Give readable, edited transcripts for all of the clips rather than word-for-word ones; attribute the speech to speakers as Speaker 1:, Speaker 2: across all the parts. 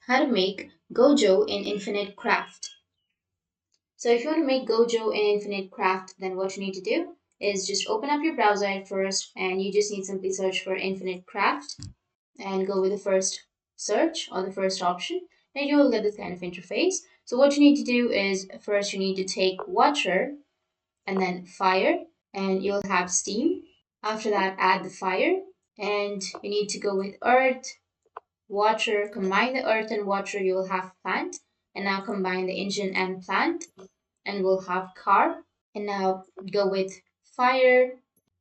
Speaker 1: how to make Gojo in Infinite Craft. So if you want to make Gojo in Infinite Craft, then what you need to do is just open up your browser at first, and you just need simply search for Infinite Craft and go with the first search or the first option, and you will get this kind of interface. So what you need to do is first you need to take water and then fire, and you'll have steam. After that, add the fire, and you need to go with earth, water. Combine the earth and water, you will have plant. And now combine the engine and plant, and we'll have car. And now go with fire.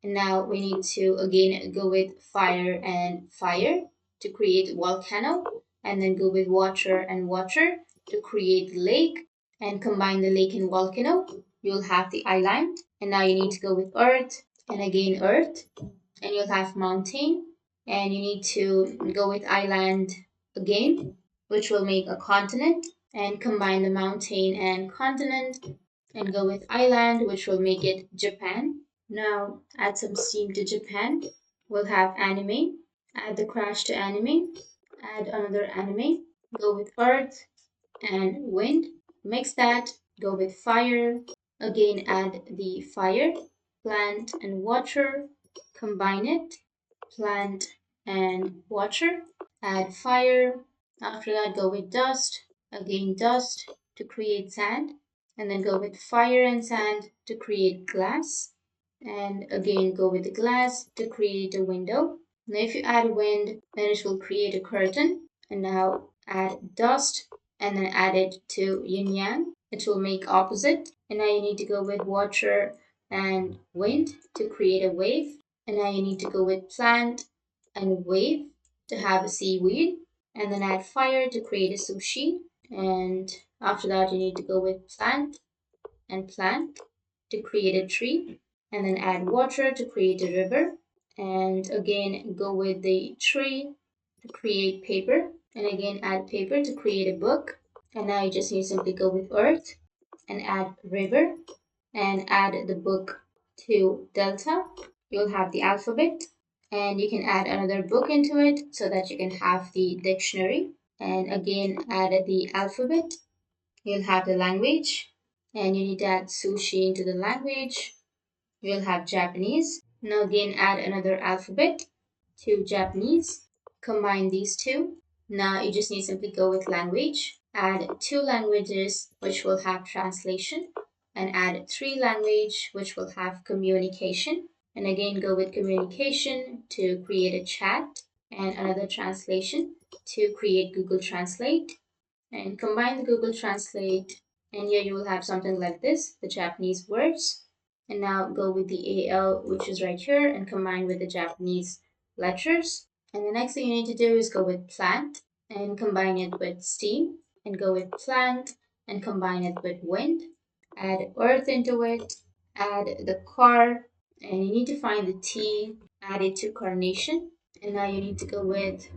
Speaker 1: And now we need to again go with fire and fire to create volcano. And then go with water and water to create lake. And combine the lake and volcano, you'll have the island. And now you need to go with earth and again earth. And you'll have mountain. And you need to go with island again, which will make a continent. And combine the mountain and continent and go with island, which will make it Japan. Now add some steam to Japan. We'll have anime. Add the crash to anime. Add another anime. Go with earth and wind. Mix that. Go with fire. Again, add the fire, plant and water. Combine it. Plant and water. Add fire. After that, go with dust. Again, dust to create sand. And then go with fire and sand to create glass. And again, go with the glass to create a window. Now, if you add wind, then it will create a curtain. And now add dust and then add it to yin yang. It will make opposite. And now you need to go with water and wind to create a wave. And now you need to go with plant and wave to have a seaweed. And then add fire to create a sushi. And after that, you need to go with plant and plant to create a tree. And then add water to create a river. And again, go with the tree to create paper. And again, add paper to create a book. And now you just need to simply go with earth and add river and add the book to delta. You'll have the alphabet, and you can add another book into it so that you can have the dictionary. And again, add the alphabet. You'll have the language, and you need to add sushi into the language. You'll have Japanese. Now again, add another alphabet to Japanese. Combine these two. Now you just need to simply go with language. Add two languages which will have translation, and add three language which will have communication. And again, go with communication to create a chat, and another translation to create Google Translate. And combine the Google Translate, and here you will have something like this, the Japanese words. And now go with the AL, which is right here, and combine with the Japanese letters. And the next thing you need to do is go with plant and combine it with steam, and go with plant and combine it with wind. Add earth into it, add the car, and you need to find the T, add it to carnation. And now you need to go with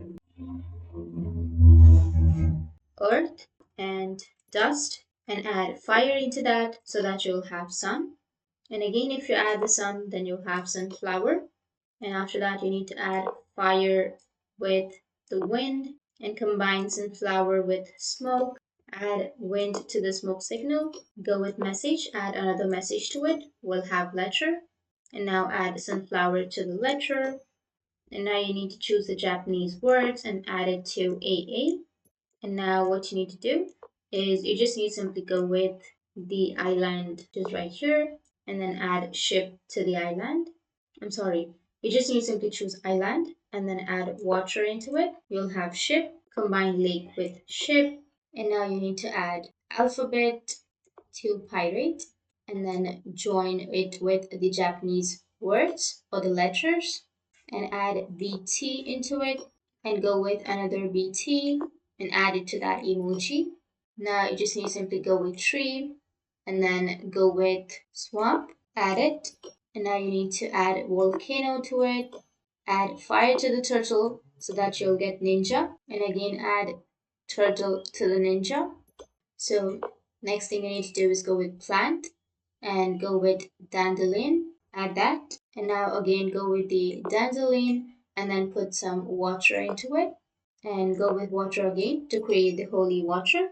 Speaker 1: earth and dust and add fire into that so that you'll have sun. And again, if you add the sun, then you'll have sunflower. And after that, you need to add fire with the wind and combine sunflower with smoke. Add wind to the smoke signal. Go with message, add another message to it. We'll have letter. And now add sunflower to the letter. And now you need to choose the Japanese words and add it to AA. And now what you need to do is you just need to simply go with the island just right here and then add ship to the island. I'm sorry, you just need to simply choose island and then add water into it. You'll have ship, combine lake with ship. And now you need to add alphabet to pirate and then join it with the Japanese words or the letters and add BT into it and go with another BT and add it to that emoji. Now you just need to simply go with tree and then go with swamp, add it. And now you need to add volcano to it, add fire to the turtle so that you'll get ninja, and again add turtle to the ninja. So next thing you need to do is go with plant and go with dandelion, add that. And now again go with the dandelion and then put some water into it. and go with water again to create the holy water,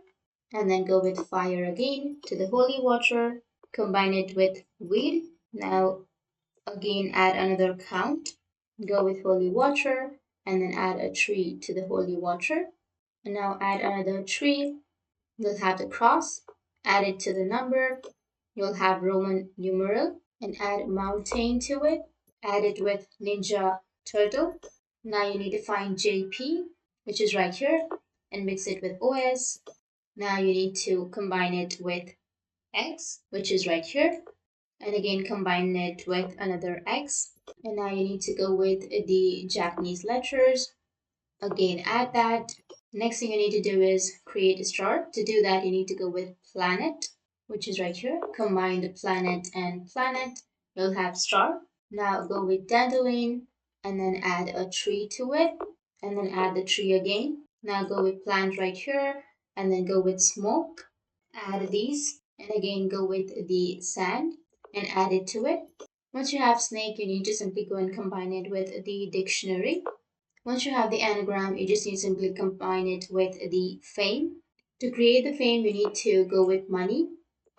Speaker 1: and then go with fire again to the holy water, combine it with weed. Now again add another count, go with holy water, and then add a tree to the holy water. And now add another tree, you'll have the cross, add it to the number, you'll have Roman numeral, and add mountain to it, add it with ninja turtle. Now you need to find JP, which is right here, and mix it with OS. Now you need to combine it with X, which is right here, and again combine it with another X. And now you need to go with the Japanese letters, again add that. Next thing you need to do is create a star. To do that, you need to go with planet, which is right here. Combine the planet and planet, you'll have star. Now go with dandelion and then add a tree to it, and then add the tree again. Now go with plant right here and then go with smoke. Add these and again go with the sand and add it to it. Once you have snake, you need to simply go and combine it with the dictionary. Once you have the anagram, you just need to simply combine it with the fame. To create the fame, you need to go with money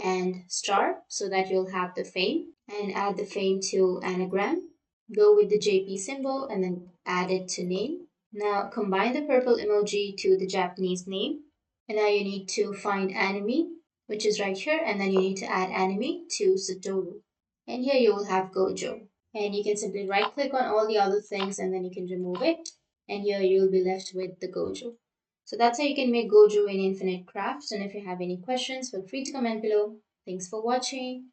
Speaker 1: and star so that you'll have the fame, and add the fame to anagram. Go with the JP symbol and then add it to name. Now combine the purple emoji to the Japanese name. And now you need to find anime, which is right here, and then you need to add anime to Soru. And here you will have Gojo. And you can simply right click on all the other things and then you can remove it. And here you'll be left with the Gojo. So that's how you can make Gojo in Infinite Crafts. And if you have any questions, feel free to comment below. Thanks for watching.